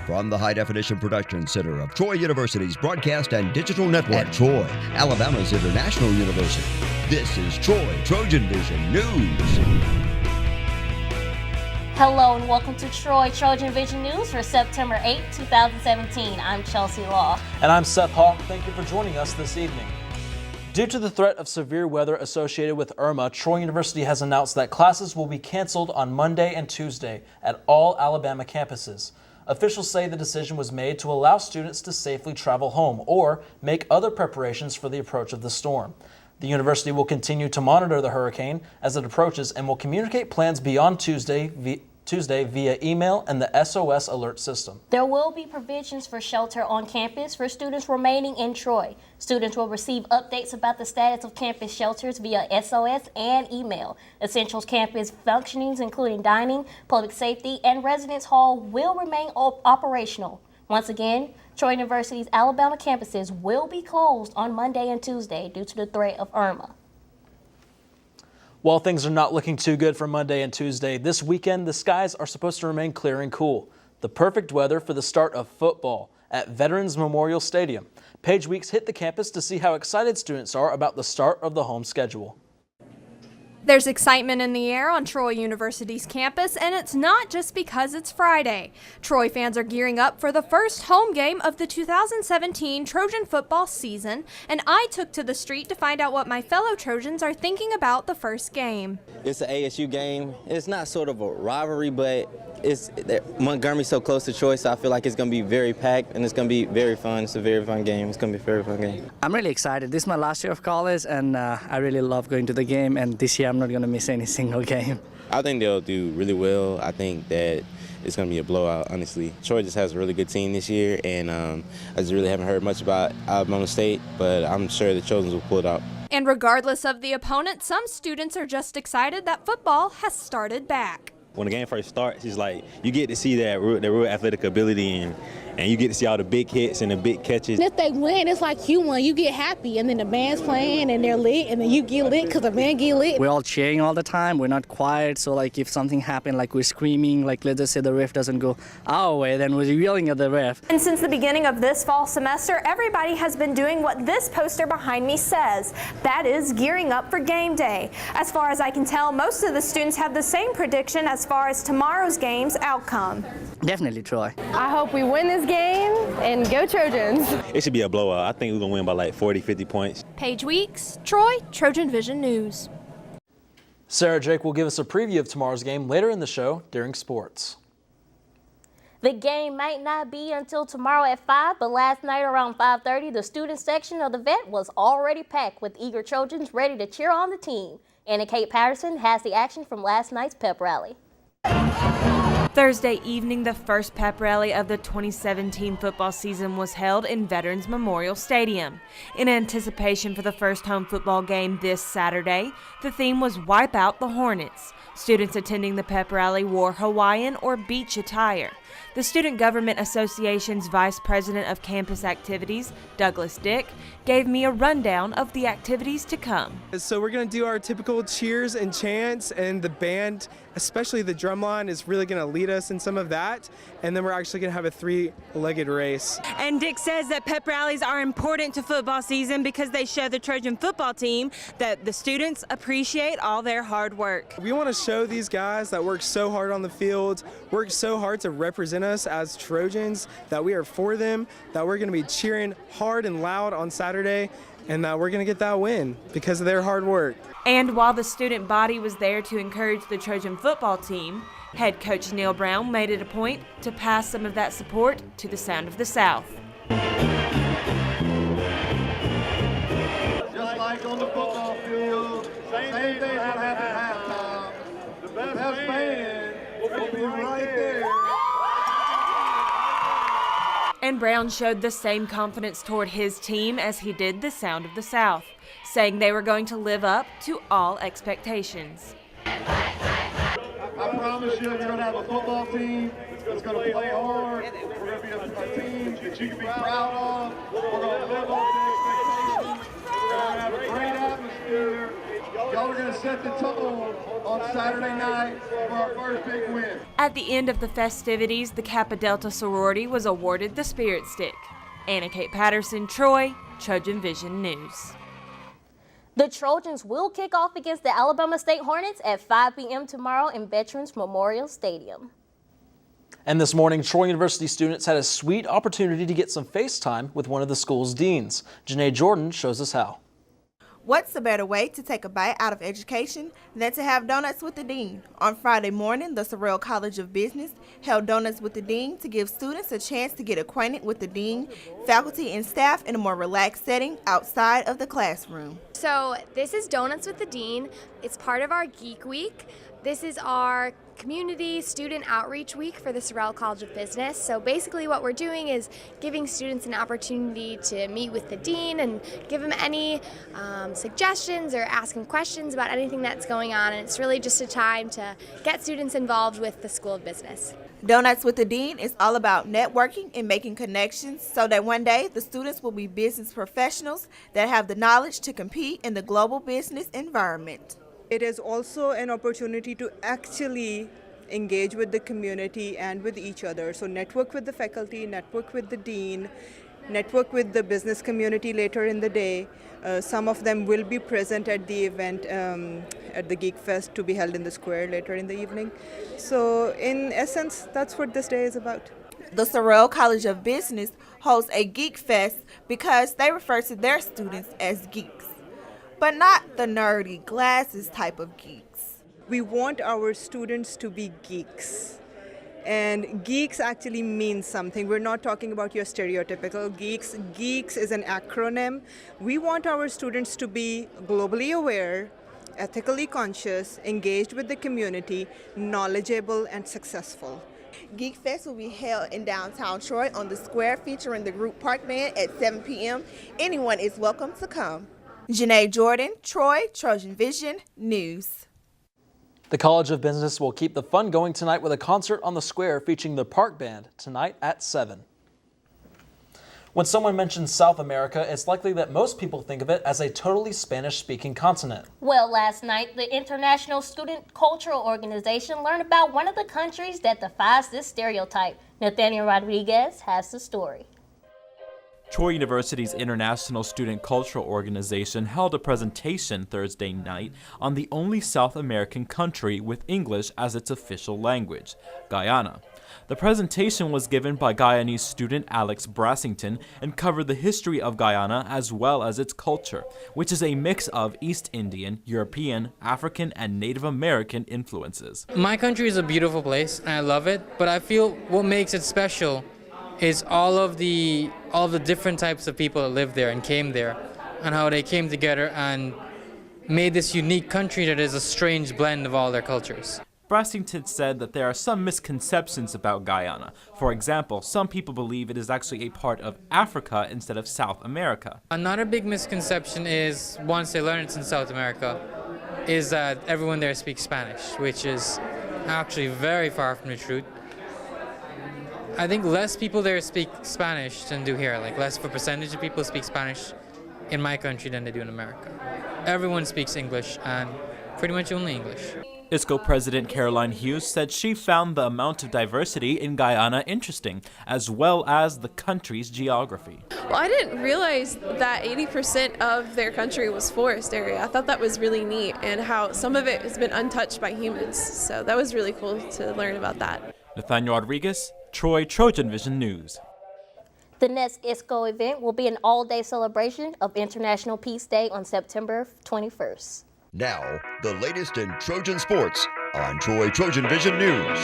From the High Definition Production Center of Troy University's Broadcast and Digital Network at Troy, Alabama's International University, this is Troy TrojanVision News. Hello and welcome to Troy TrojanVision News for September 8, 2017. I'm Chelsea Law. And I'm Seth Hawk. Thank you for joining us this evening. Due to the threat of severe weather associated with Irma, Troy University has announced that classes will be canceled on Monday and Tuesday at all Alabama campuses. Officials say the decision was made to allow students to safely travel home or make other preparations for the approach of the storm. The university will continue to monitor the hurricane as it approaches and will communicate plans beyond Tuesday via email and the SOS alert system. There will be provisions for shelter on campus for students remaining in Troy. Students will receive updates about the status of campus shelters via SOS and email. Essentials campus functionings, including dining, public safety, and residence hall, will remain operational. Once again, Troy University's Alabama campuses will be closed on Monday and Tuesday due to the threat of Irma. While things are not looking too good for Monday and Tuesday, this weekend the skies are supposed to remain clear and cool. The perfect weather for the start of football at Veterans Memorial Stadium. Page Weeks hit the campus to see how excited students are about the start of the home schedule. There's excitement in the air on Troy University's campus, and it's not just because it's Friday. Troy fans are gearing up for the first home game of the 2017 Trojan football season, and I took to the street to find out what my fellow Trojans are thinking about the first game. It's an ASU game. It's not sort of a rivalry, but Montgomery's so close to Troy, so I feel like it's going to be very packed, and it's going to be very fun. It's a very fun game. It's going to be a very fun game. I'm really excited. This is my last year of college, and I really love going to the game, and this year I'm not going to miss any single game. I think they'll do really well. I think that it's going to be a blowout, honestly. Troy just has a really good team this year, and I just really haven't heard much about Alabama State, but I'm sure the Trojans will pull it out. And regardless of the opponent, some students are just excited that football has started back. When the game first starts, it's like you get to see that real athletic ability and you get to see all the big hits and the big catches. If they win, it's like you won. You get happy, and then the band's playing, and they're lit, and then you get lit because the band get lit. We're all cheering all the time. We're not quiet, so like if something happened, like we're screaming, like let's just say the ref doesn't go our way, then we're yelling at the ref. And since the beginning of this fall semester, everybody has been doing what this poster behind me says. That is gearing up for game day. As far as I can tell, most of the students have the same prediction as far as tomorrow's game's outcome. Definitely Troy. I hope we win this game and go Trojans. It should be a blowout. I think we're going to win by like 40, 50 points. Page Weeks, Troy TrojanVision News. Sarah Jake will give us a preview of tomorrow's game later in the show during sports. The game might not be until tomorrow at 5, but last night around 5:30, the student section of the Vet was already packed with eager Trojans ready to cheer on the team. Anna Kate Patterson has the action from last night's Pep Rally. Thursday evening, the first Pep Rally of the 2017 football season was held in Veterans Memorial Stadium. In anticipation for the first home football game this Saturday, the theme was Wipe Out the Hornets. Students attending the Pep Rally wore Hawaiian or beach attire. The Student Government Association's Vice President of Campus Activities, Douglas Dick, gave me a rundown of the activities to come. So we're going to do our typical cheers and chants, and the band, especially the drum line, is really going to lead us in some of that. And then we're actually going to have a three-legged race. And Dick says that Pep Rallies are important to football season because they show the Trojan football team that the students appreciate all their hard work. We want to show these guys that work so hard on the field, work so hard to represent us as Trojans, that we are for them, that we're going to be cheering hard and loud on Saturday, and that we're going to get that win because of their hard work. And while the student body was there to encourage the Trojan football team, head coach Neil Brown made it a point to pass some of that support to the Sound of the South. Just like on the football field, same thing will happen at halftime. The best man will be right there. And Brown showed the same confidence toward his team as he did the Sound of the South, saying they were going to live up to all expectations. I promise you, you're going to have a football team that's going to play hard. We're going to be a team that you can be proud of. We're going to live up to expectations. We're going to have a great atmosphere. Y'all Y'all are going to set the tone on Saturday night for our first big win. At the end of the festivities, the Kappa Delta sorority was awarded the Spirit Stick. Anna Kate Patterson, Troy, TrojanVision News. The Trojans will kick off against the Alabama State Hornets at 5 p.m. tomorrow in Veterans Memorial Stadium. And this morning, Troy University students had a sweet opportunity to get some FaceTime with one of the school's deans. Janae Jordan shows us how. What's a better way to take a bite out of education than to have donuts with the dean? On Friday morning, the Sorrell College of Business held Donuts with the Dean to give students a chance to get acquainted with the dean, faculty, and staff in a more relaxed setting outside of the classroom. So this is Donuts with the Dean. It's part of our Geek Week. This is our community student outreach week for the Sorrell College of Business. So basically what we're doing is giving students an opportunity to meet with the dean and give them any suggestions or ask them questions about anything that's going on. And it's really just a time to get students involved with the School of Business. Donuts with the Dean is all about networking and making connections so that one day the students will be business professionals that have the knowledge to compete in the global business environment. It is also an opportunity to actually engage with the community and with each other. So network with the faculty, network with the dean, network with the business community later in the day. Some of them will be present at the event at the Geek Fest to be held in the square later in the evening. So in essence, that's what this day is about. The Sorrell College of Business hosts a Geek Fest because they refer to their students as geeks, but not the nerdy glasses type of geeks. We want our students to be geeks. And geeks actually means something. We're not talking about your stereotypical geeks. Geeks is an acronym. We want our students to be globally aware, ethically conscious, engaged with the community, knowledgeable, and successful. Geek Fest will be held in downtown Troy on the square featuring the group Park Band at 7 p.m. Anyone is welcome to come. Janae Jordan, Troy, TrojanVision News. The College of Business will keep the fun going tonight with a concert on the square featuring the Park Band tonight at 7. When someone mentions South America, it's likely that most people think of it as a totally Spanish-speaking continent. Well, last night, the International Student Cultural Organization learned about one of the countries that defies this stereotype. Nathaniel Rodriguez has the story. Troy University's International Student Cultural Organization held a presentation Thursday night on the only South American country with English as its official language, Guyana. The presentation was given by Guyanese student Alex Brassington and covered the history of Guyana as well as its culture, which is a mix of East Indian, European, African, and Native American influences. My country is a beautiful place and I love it, but I feel what makes it special is all of the different types of people that live there and came there, and how they came together and made this unique country that is a strange blend of all their cultures. Brassington said that there are some misconceptions about Guyana. For example, some people believe it is actually a part of Africa instead of South America. Another big misconception is, once they learn it's in South America, is that everyone there speaks Spanish, which is actually very far from the truth. I think less people there speak Spanish than do here. Like less of a percentage of people speak Spanish in my country than they do in America. Everyone speaks English, and pretty much only English. ISCO President Caroline Hughes said she found the amount of diversity in Guyana interesting, as well as the country's geography. Well, I didn't realize that 80% of their country was forest area. I thought that was really neat, and how some of it has been untouched by humans. So that was really cool to learn about that. Nathaniel Rodriguez, Troy, TrojanVision News. The next ISCO event will be an all-day celebration of International Peace Day on September 21st. Now, the latest in Trojan sports on Troy TrojanVision News.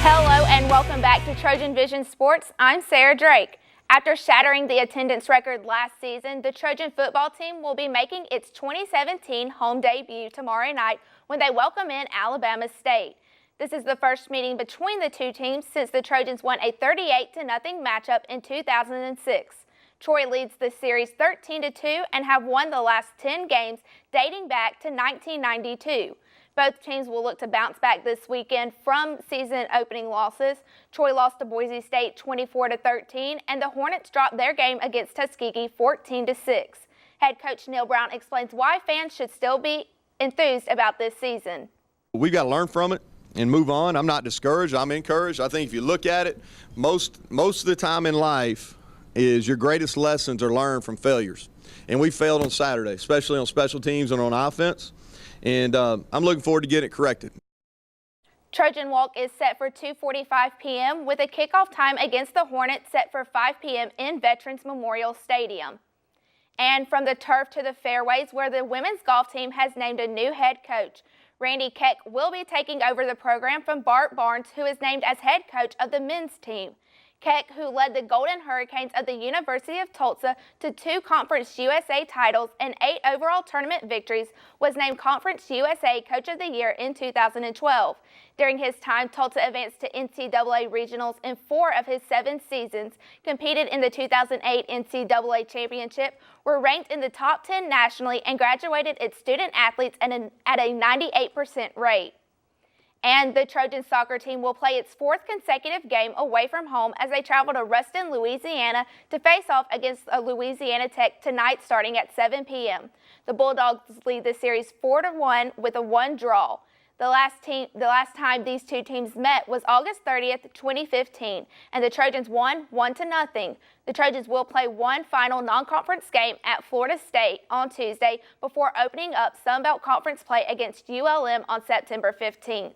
Hello and welcome back to TrojanVision Sports. I'm Sarah Drake. After shattering the attendance record last season, the Trojan football team will be making its 2017 home debut tomorrow night when they welcome in Alabama State. This is the first meeting between the two teams since the Trojans won a 38-0 matchup in 2006. Troy leads the series 13-2 and have won the last 10 games dating back to 1992. Both teams will look to bounce back this weekend from season opening losses. Troy lost to Boise State 24-13, and the Hornets dropped their game against Tuskegee 14-6. Head coach Neil Brown explains why fans should still be enthused about this season. We've got to learn from it and move on. I'm not discouraged. I'm encouraged. I think if you look at it, most of the time in life is your greatest lessons are learned from failures. And we failed on Saturday, especially on special teams and on offense. And I'm looking forward to getting it corrected. Trojan Walk is set for 2:45 p.m. with a kickoff time against the Hornets set for 5 p.m. in Veterans Memorial Stadium. And from the turf to the fairways, where the women's golf team has named a new head coach. Randy Keck will be taking over the program from Bart Barnes, who is named as head coach of the men's team. Keck, who led the Golden Hurricanes of the University of Tulsa to 2 Conference USA titles and 8 overall tournament victories, was named Conference USA Coach of the Year in 2012. During his time, Tulsa advanced to NCAA regionals in 4 of his 7 seasons, competed in the 2008 NCAA Championship, were ranked in the top 10 nationally, and graduated its student athletes at a 98% rate. And the Trojan soccer team will play its 4th consecutive game away from home as they travel to Ruston, Louisiana to face off against Louisiana Tech tonight starting at 7 p.m. The Bulldogs lead the series 4-1 with a 1 draw. The last time these two teams met was August 30th, 2015, and the Trojans won 1-0. The Trojans will play one final non-conference game at Florida State on Tuesday before opening up Sun Belt Conference play against ULM on September 15th.